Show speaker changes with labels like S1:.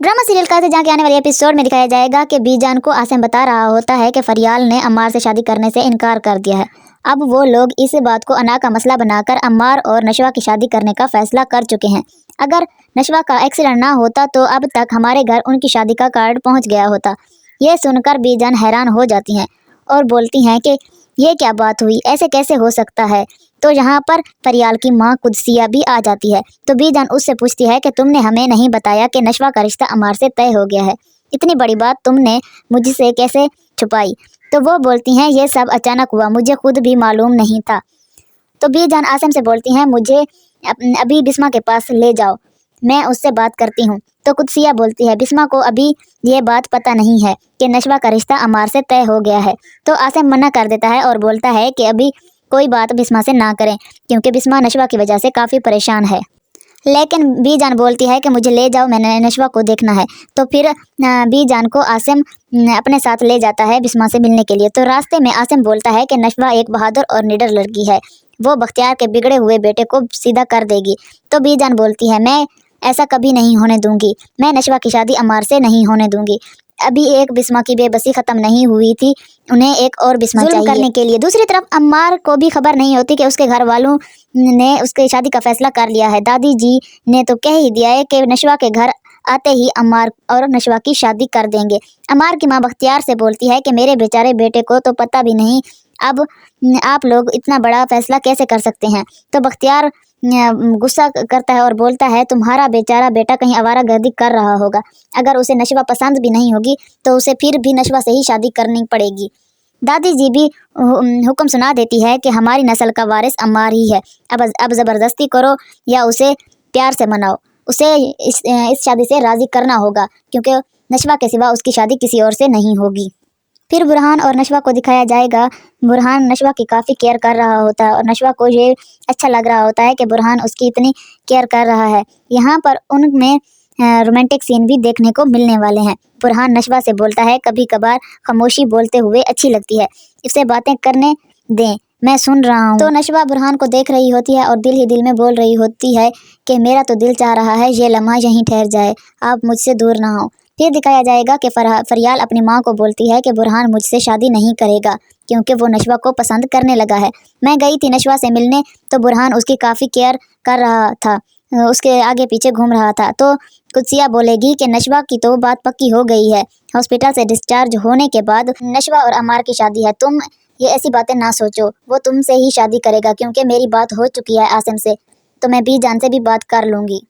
S1: Drama serial का जहाँ के आने वाले एपिसोड में दिखाया जाएगा कि बीजान को आसिम बता रहा होता है कि फरियाल ने अम्मार से शादी करने से इनकार कर दिया है। अब वो लोग इस बात को अना का मसला बनाकर अम्मार और नशवा की शादी करने का फैसला कर चुके हैं। अगर नशवा का एक्सीडेंट ना होता तो अब तक हमारे घर उनकी शादी का कार्ड पहुंच गया होता। ये सुनकर बीजान हैरान हो जाती हैं और बोलती हैं कि ये क्या बात हुई, ऐसे कैसे हो सकता है। तो यहाँ पर फरियाल की माँ कुदसिया भी आ जाती है। तो बीजान उससे पूछती है कि तुमने हमें नहीं बताया कि नशवा का रिश्ता अम्मार से तय हो गया है, इतनी बड़ी बात तुमने मुझसे कैसे छुपाई। तो वो बोलती हैं ये सब अचानक हुआ, मुझे खुद भी मालूम नहीं था। तो बीजान आसिम से बोलती हैं मुझे अभी बिस्मा के पास ले जाओ, मैं उससे बात करती हूँ। तो कुदसिया बोलती है बिस्मा को अभी ये बात पता नहीं है कि नशवा का रिश्ता अम्मार से तय हो गया है। तो आसिम मना कर देता है और बोलता है कि अभी कोई बात बिस्मा से ना करें क्योंकि बिस्मा नशवा की वजह से काफ़ी परेशान है। लेकिन बीजान बोलती है कि मुझे ले जाओ, मैंने नशवा को देखना है। तो फिर बीजान को आसिम अपने साथ ले जाता है बिस्मा से मिलने के लिए। तो रास्ते में आसिम बोलता है कि नशवा एक बहादुर और निडर लड़की है, वो बख्तियार के बिगड़े हुए बेटे को सीधा कर देगी। तो बीजान बोलती है मैं ऐसा कभी नहीं होने दूंगी, मैं नशवा की शादी अम्मार से नहीं होने दूंगी। अभी एक बिस्मा की बेबसी खत्म नहीं हुई थी, उन्हें एक और बिस्मा चाहिए करने के लिए। दूसरी तरफ अम्मार को भी खबर नहीं होती कि उसके घर वालों ने उसकी शादी का फैसला कर लिया है। दादी जी ने तो कह ही दिया है कि नशवा के घर आते ही अम्मार और नशवा की शादी कर देंगे। अम्मार की माँ बख्तियार से बोलती है कि मेरे बेचारे बेटे को तो पता भी नहीं, अब आप लोग इतना बड़ा फैसला कैसे कर सकते हैं। तो बख्तियार गुस्सा करता है और बोलता है तुम्हारा बेचारा बेटा कहीं आवारागर्दी कर रहा होगा, अगर उसे नशवा पसंद भी नहीं होगी तो उसे फिर भी नशवा से ही शादी करनी पड़ेगी। दादी जी भी हुक्म सुना देती है कि हमारी नस्ल का वारिस अम्मार ही है, अब ज़बरदस्ती करो या उसे प्यार से मनाओ, उसे इस शादी से राज़ी करना होगा क्योंकि नशवा के सिवा उसकी शादी किसी और से नहीं होगी। फिर बुरहान और नशवा को दिखाया जाएगा। बुरहान नशवा की काफ़ी केयर कर रहा होता है और नशवा को ये अच्छा लग रहा होता है कि बुरहान उसकी इतनी केयर कर रहा है। यहाँ पर उनमें रोमांटिक सीन भी देखने को मिलने वाले हैं। बुरहान नशवा से बोलता है कभी कभार खामोशी बोलते हुए अच्छी लगती है, इससे बातें करने दें, मैं सुन रहा हूँ। तो नशवा बुरहान को देख रही होती है और दिल ही दिल में बोल रही होती है कि मेरा तो दिल चाह रहा है ये लम्हा यहीं ठहर जाए, आप मुझसे दूर ना हो। फिर दिखाया जाएगा कि फरियाल अपनी माँ को बोलती है कि बुरहान मुझसे शादी नहीं करेगा क्योंकि वो नशवा को पसंद करने लगा है। मैं गई थी नशवा से मिलने तो बुरहान उसकी काफ़ी केयर कर रहा था, उसके आगे पीछे घूम रहा था। तो कुदसिया बोलेगी कि नशवा की तो बात पक्की हो गई है, हॉस्पिटल से डिस्चार्ज होने के बाद नशवा और अम्मार की शादी है। तुम ये ऐसी बातें ना सोचो, वो तुमसे ही शादी करेगा क्योंकि मेरी बात हो चुकी है आसिम से, तो मैं बीजान से भी बात कर लूँगी।